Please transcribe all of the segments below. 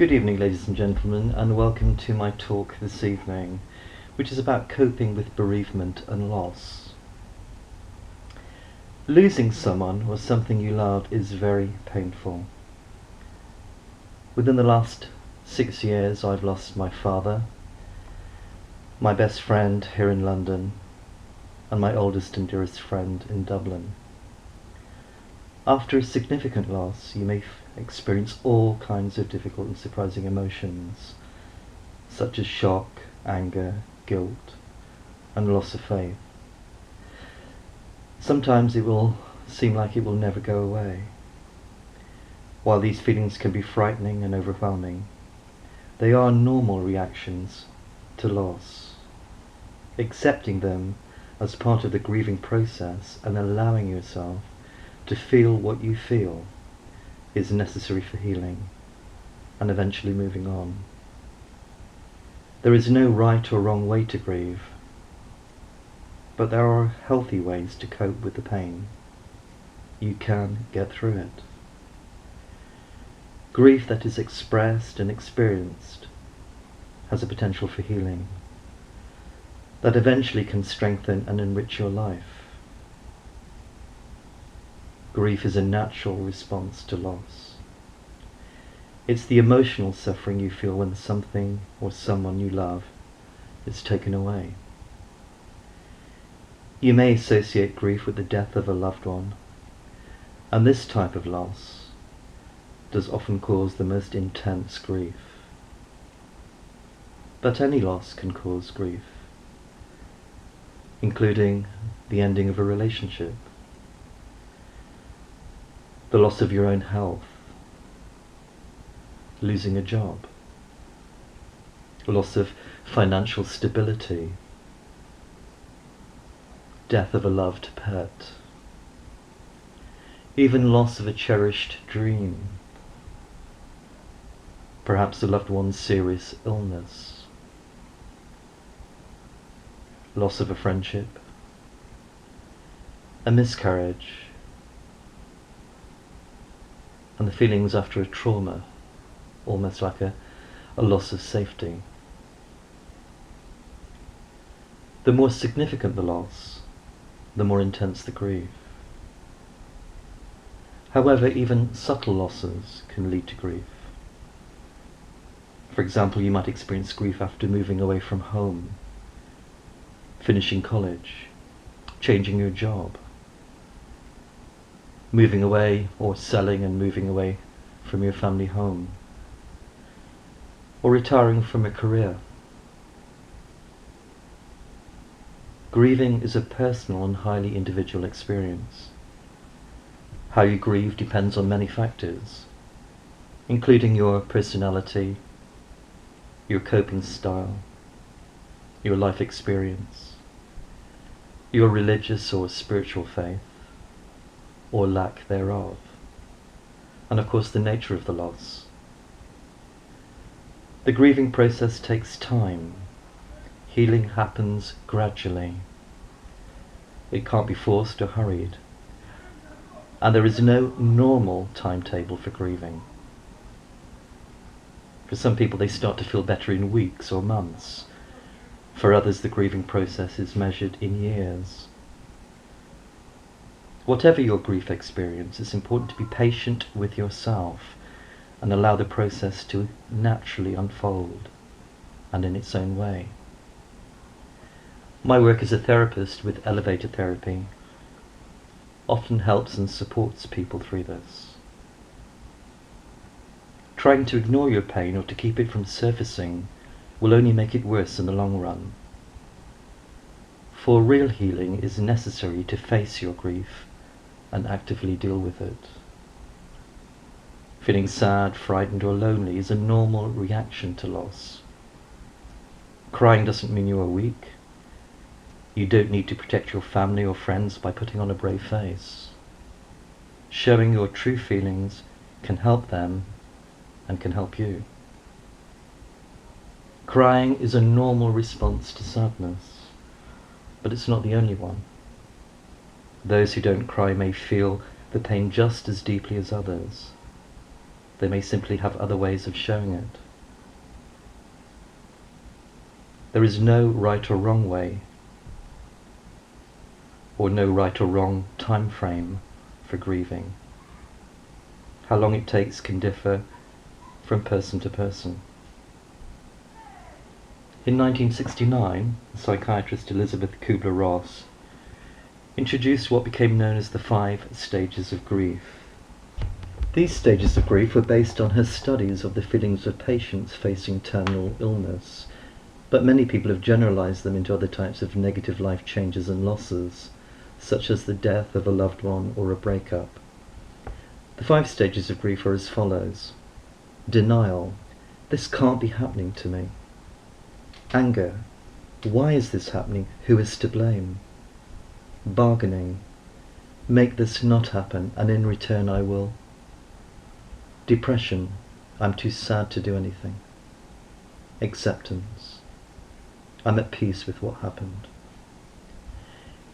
Good evening, ladies and gentlemen, and welcome to my talk this evening, which is about coping with bereavement and loss. Losing someone or something you love is very painful. Within the last 6 years, I've lost my father, my best friend here in London, and my oldest and dearest friend in Dublin. After a significant loss, you may experience all kinds of difficult and surprising emotions, such as shock, anger, guilt, and loss of faith. Sometimes it will seem like it will never go away. While these feelings can be frightening and overwhelming, they are normal reactions to loss. Accepting them as part of the grieving process and allowing yourself to feel what you feel is necessary for healing and eventually moving on. There is no right or wrong way to grieve, but there are healthy ways to cope with the pain. You can get through it. Grief that is expressed and experienced has a potential for healing that eventually can strengthen and enrich your life. Grief is a natural response to loss. It's the emotional suffering you feel when something or someone you love is taken away. You may associate grief with the death of a loved one, and this type of loss does often cause the most intense grief. But any loss can cause grief, including the ending of a relationship, the loss of your own health, losing a job, loss of financial stability, death of a loved pet, even loss of a cherished dream, perhaps a loved one's serious illness, loss of a friendship, a miscarriage, and the feelings after a trauma, almost like a loss of safety. The more significant the loss, the more intense the grief. However, even subtle losses can lead to grief. For example, you might experience grief after moving away from home, finishing college, changing your job, moving away or selling and moving away from your family home, or retiring from a career. Grieving is a personal and highly individual experience. How you grieve depends on many factors, including your personality, your coping style, your life experience, your religious or spiritual faith, or lack thereof, and of course the nature of the loss. The grieving process takes time. Healing happens gradually. It can't be forced or hurried, and there is no normal timetable for grieving. For some people, they start to feel better in weeks or months. For others, the grieving process is measured in years. Whatever your grief experience, it's important to be patient with yourself and allow the process to naturally unfold and in its own way. My work as a therapist with elevator therapy often helps and supports people through this. Trying to ignore your pain or to keep it from surfacing will only make it worse in the long run. For real healing is necessary to face your grief and actively deal with it. Feeling sad, frightened or lonely is a normal reaction to loss. Crying doesn't mean you are weak. You don't need to protect your family or friends by putting on a brave face. Showing your true feelings can help them and can help you. Crying is a normal response to sadness, but it's not the only one. Those who don't cry may feel the pain just as deeply as others. They may simply have other ways of showing it. There is no right or wrong way, or no right or wrong time frame for grieving. How long it takes can differ from person to person. In 1969, the psychiatrist Elizabeth Kubler-Ross introduced what became known as the 5 stages of grief. These stages of grief were based on her studies of the feelings of patients facing terminal illness, but many people have generalized them into other types of negative life changes and losses, such as the death of a loved one or a breakup. The 5 stages of grief are as follows. Denial. This can't be happening to me. Anger. Why is this happening? Who is to blame? Bargaining. Make this not happen, and in return I will. Depression. I'm too sad to do anything. Acceptance. I'm at peace with what happened.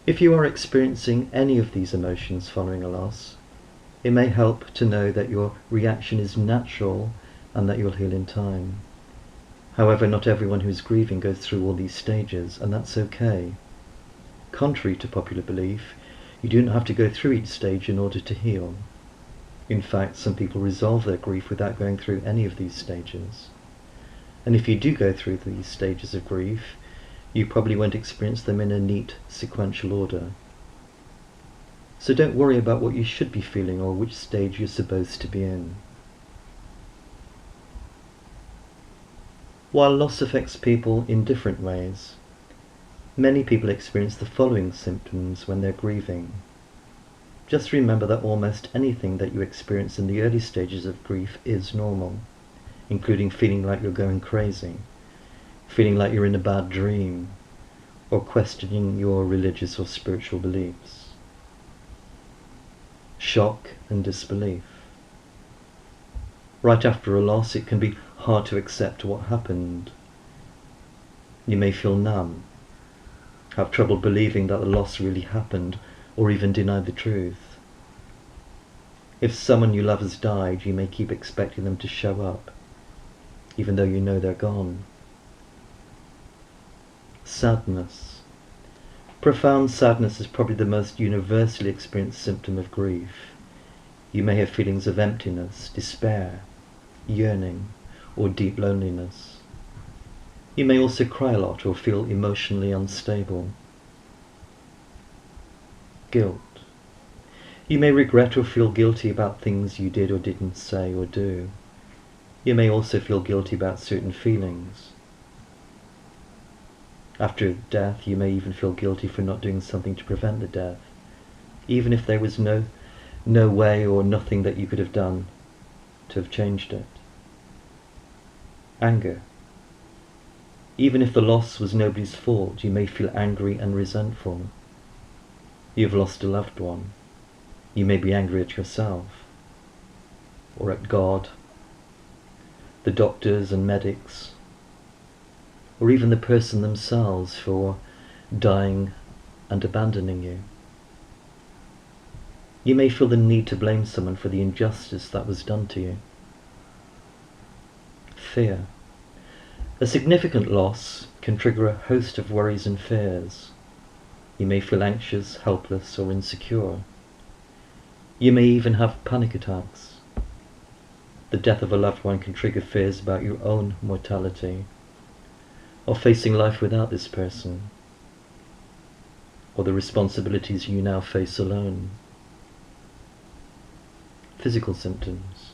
If you are experiencing any of these emotions following a loss, it may help to know that your reaction is natural and that you'll heal in time. However, not everyone who is grieving goes through all these stages, and that's okay. Contrary to popular belief, you do not have to go through each stage in order to heal. In fact, some people resolve their grief without going through any of these stages. And if you do go through these stages of grief, you probably won't experience them in a neat, sequential order. So don't worry about what you should be feeling or which stage you're supposed to be in. While loss affects people in different ways, many people experience the following symptoms when they're grieving. Just remember that almost anything that you experience in the early stages of grief is normal, including feeling like you're going crazy, feeling like you're in a bad dream, or questioning your religious or spiritual beliefs. Shock and disbelief. Right after a loss, it can be hard to accept what happened. You may feel numb, have trouble believing that the loss really happened, or even deny the truth. If someone you love has died, you may keep expecting them to show up, even though you know they're gone. Sadness. Profound sadness is probably the most universally experienced symptom of grief. You may have feelings of emptiness, despair, yearning, or deep loneliness. You may also cry a lot or feel emotionally unstable. Guilt. You may regret or feel guilty about things you did or didn't say or do. You may also feel guilty about certain feelings. After death, you may even feel guilty for not doing something to prevent the death, even if there was no way or nothing that you could have done to have changed it. Anger. Even if the loss was nobody's fault, you may feel angry and resentful. You've lost a loved one. You may be angry at yourself, or at God, the doctors and medics, or even the person themselves for dying and abandoning you. You may feel the need to blame someone for the injustice that was done to you. Fear. A significant loss can trigger a host of worries and fears. You may feel anxious, helpless, or insecure. You may even have panic attacks. The death of a loved one can trigger fears about your own mortality, or facing life without this person, or the responsibilities you now face alone. Physical symptoms.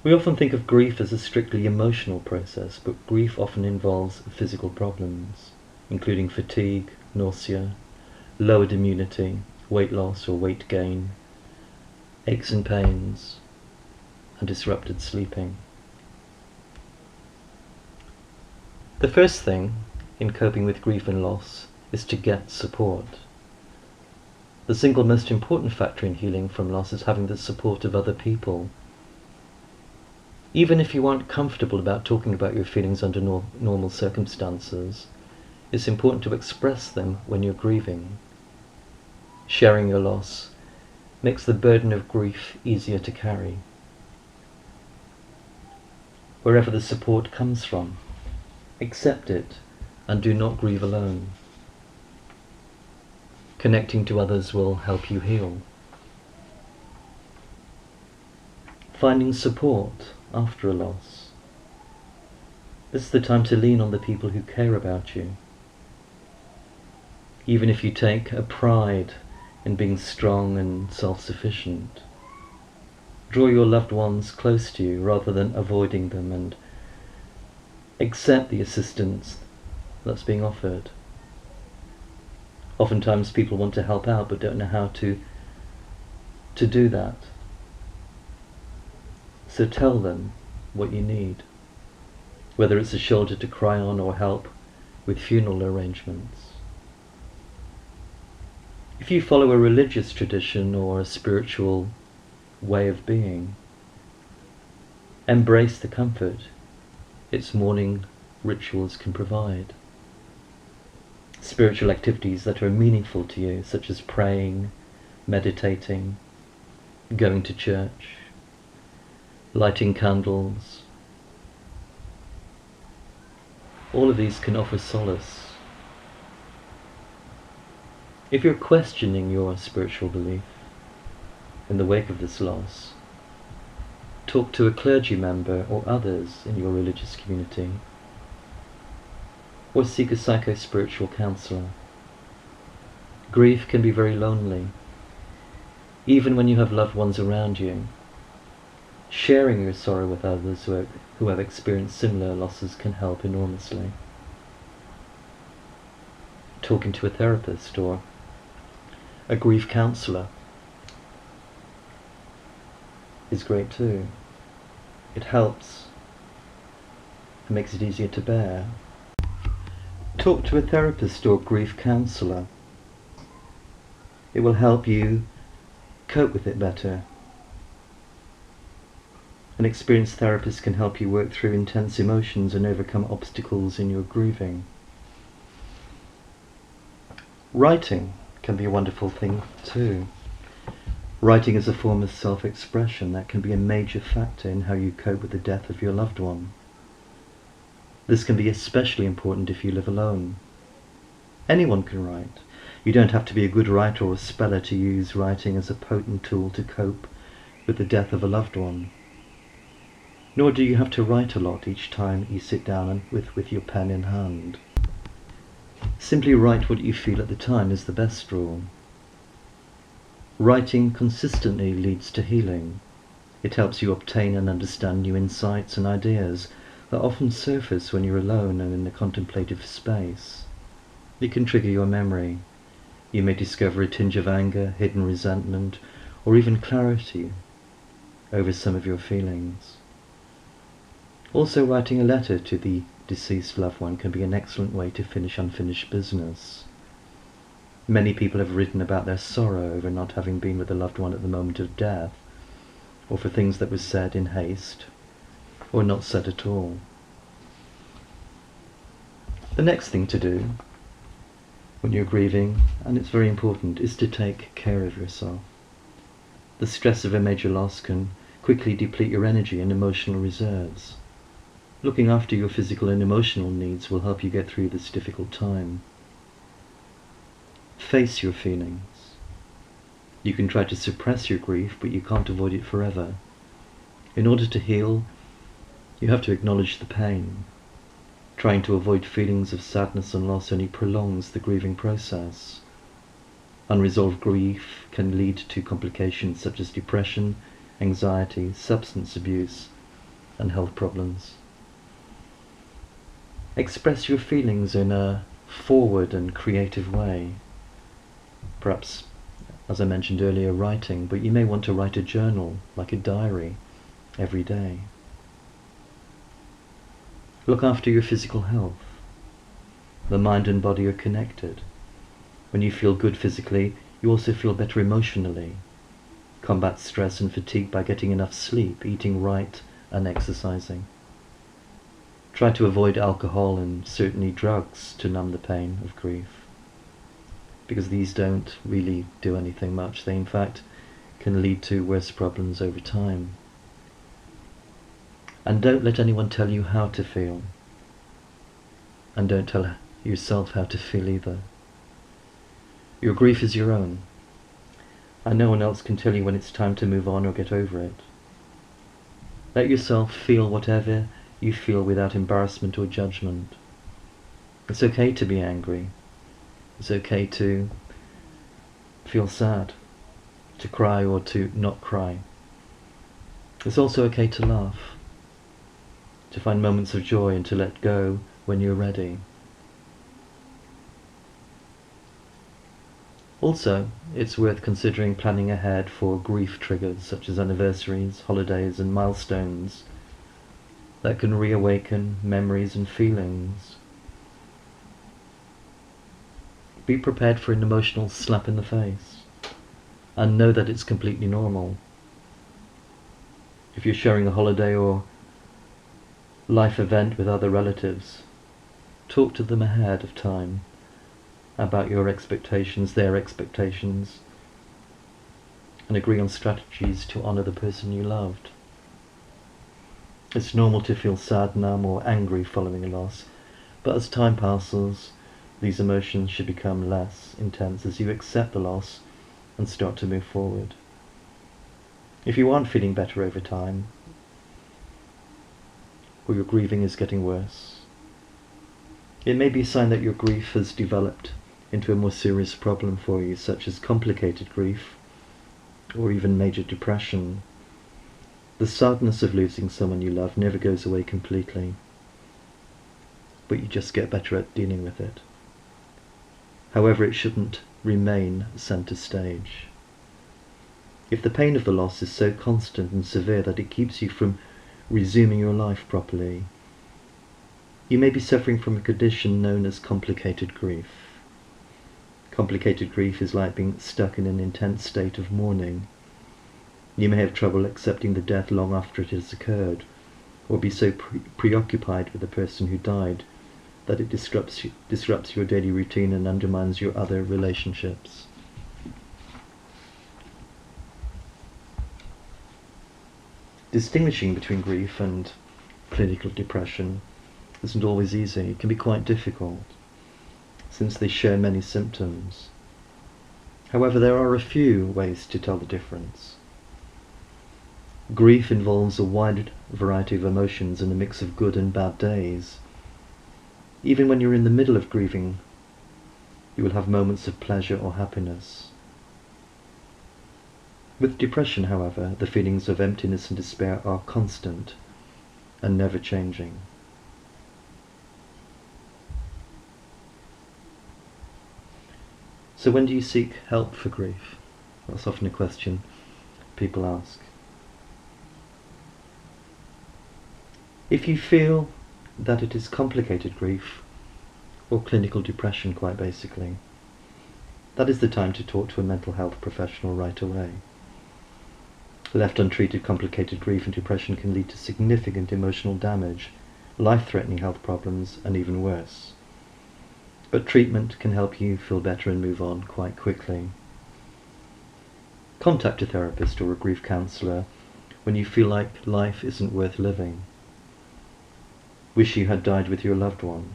We often think of grief as a strictly emotional process, but grief often involves physical problems, including fatigue, nausea, lowered immunity, weight loss or weight gain, aches and pains, and disrupted sleeping. The first thing in coping with grief and loss is to get support. The single most important factor in healing from loss is having the support of other people. Even if you aren't comfortable about talking about your feelings under normal circumstances, it's important to express them when you're grieving. Sharing your loss makes the burden of grief easier to carry. Wherever the support comes from, accept it and do not grieve alone. Connecting to others will help you heal. Finding support after a loss. This is the time to lean on the people who care about you. Even if you take a pride in being strong and self-sufficient, draw your loved ones close to you rather than avoiding them, and accept the assistance that's being offered. Oftentimes people want to help out but don't know how to do that. So tell them what you need, whether it's a shoulder to cry on or help with funeral arrangements. If you follow a religious tradition or a spiritual way of being, embrace the comfort its mourning rituals can provide. Spiritual activities that are meaningful to you, such as praying, meditating, going to church, lighting candles. All of these can offer solace. If you're questioning your spiritual belief in the wake of this loss, talk to a clergy member or others in your religious community, or seek a psycho-spiritual counsellor. Grief can be very lonely, even when you have loved ones around you. Sharing your sorrow with others who have experienced similar losses can help enormously. Talking to a therapist or a grief counsellor is great too. It helps and makes it easier to bear. Talk to a therapist or grief counsellor. It will help you cope with it better. An experienced therapist can help you work through intense emotions and overcome obstacles in your grieving. Writing can be a wonderful thing too. Writing is a form of self-expression that can be a major factor in how you cope with the death of your loved one. This can be especially important if you live alone. Anyone can write. You don't have to be a good writer or a speller to use writing as a potent tool to cope with the death of a loved one. Nor do you have to write a lot each time you sit down with your pen in hand. Simply write what you feel at the time is the best rule. Writing consistently leads to healing. It helps you obtain and understand new insights and ideas that often surface when you're alone and in a contemplative space. It can trigger your memory. You may discover a tinge of anger, hidden resentment, or even clarity over some of your feelings. Also, writing a letter to the deceased loved one can be an excellent way to finish unfinished business. Many people have written about their sorrow over not having been with a loved one at the moment of death, or for things that were said in haste, or not said at all. The next thing to do when you're grieving, and it's very important, is to take care of yourself. The stress of a major loss can quickly deplete your energy and emotional reserves. Looking after your physical and emotional needs will help you get through this difficult time. Face your feelings. You can try to suppress your grief, but you can't avoid it forever. In order to heal, you have to acknowledge the pain. Trying to avoid feelings of sadness and loss only prolongs the grieving process. Unresolved grief can lead to complications such as depression, anxiety, substance abuse, and health problems. Express your feelings in a forward and creative way. Perhaps, as I mentioned earlier, writing, but you may want to write a journal, like a diary, every day. Look after your physical health. The mind and body are connected. When you feel good physically, you also feel better emotionally. Combat stress and fatigue by getting enough sleep, eating right, and exercising. Try to avoid alcohol and certainly drugs to numb the pain of grief, because these don't really do anything much. They in fact can lead to worse problems over time. And don't let anyone tell you how to feel. And don't tell yourself how to feel either. Your grief is your own, and no one else can tell you when it's time to move on or get over it. Let yourself feel whatever you feel without embarrassment or judgment. It's okay to be angry. It's okay to feel sad, to cry or to not cry. It's also okay to laugh, to find moments of joy and to let go when you're ready. Also, it's worth considering planning ahead for grief triggers such as anniversaries, holidays and milestones that can reawaken memories and feelings. Be prepared for an emotional slap in the face and know that it's completely normal. If you're sharing a holiday or life event with other relatives, talk to them ahead of time about your expectations, their expectations, and agree on strategies to honour the person you loved. It's normal to feel sad, numb or angry following a loss, but as time passes, these emotions should become less intense as you accept the loss and start to move forward. If you aren't feeling better over time, or your grieving is getting worse, it may be a sign that your grief has developed into a more serious problem for you, such as complicated grief or even major depression. The sadness of losing someone you love never goes away completely, but you just get better at dealing with it. However, it shouldn't remain centre stage. If the pain of the loss is so constant and severe that it keeps you from resuming your life properly, you may be suffering from a condition known as complicated grief. Complicated grief is like being stuck in an intense state of mourning. You may have trouble accepting the death long after it has occurred, or be so preoccupied with the person who died that it disrupts your daily routine and undermines your other relationships. Distinguishing between grief and clinical depression isn't always easy. It can be quite difficult, since they share many symptoms. However, there are a few ways to tell the difference. Grief involves a wide variety of emotions and a mix of good and bad days. Even when you're in the middle of grieving, you will have moments of pleasure or happiness. With depression, however, the feelings of emptiness and despair are constant and never changing. So when do you seek help for grief? That's often a question people ask. If you feel that it is complicated grief, or clinical depression quite basically, that is the time to talk to a mental health professional right away. Left untreated, complicated grief and depression can lead to significant emotional damage, life-threatening health problems, and even worse. But treatment can help you feel better and move on quite quickly. Contact a therapist or a grief counsellor when you feel like life isn't worth living. Wish you had died with your loved one.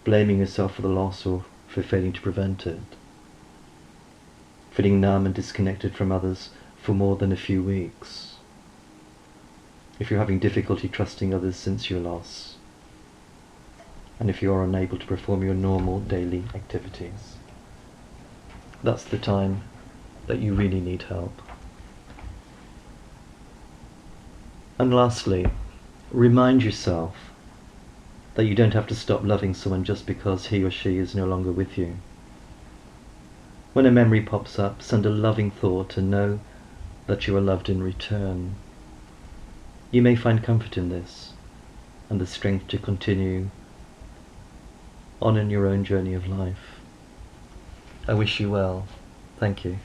Blaming yourself for the loss or for failing to prevent it. Feeling numb and disconnected from others for more than a few weeks. If you're having difficulty trusting others since your loss, and if you are unable to perform your normal daily activities, that's the time that you really need help. And lastly, remind yourself that you don't have to stop loving someone just because he or she is no longer with you. When a memory pops up, send a loving thought and know that you are loved in return. You may find comfort in this and the strength to continue on in your own journey of life. I wish you well. Thank you.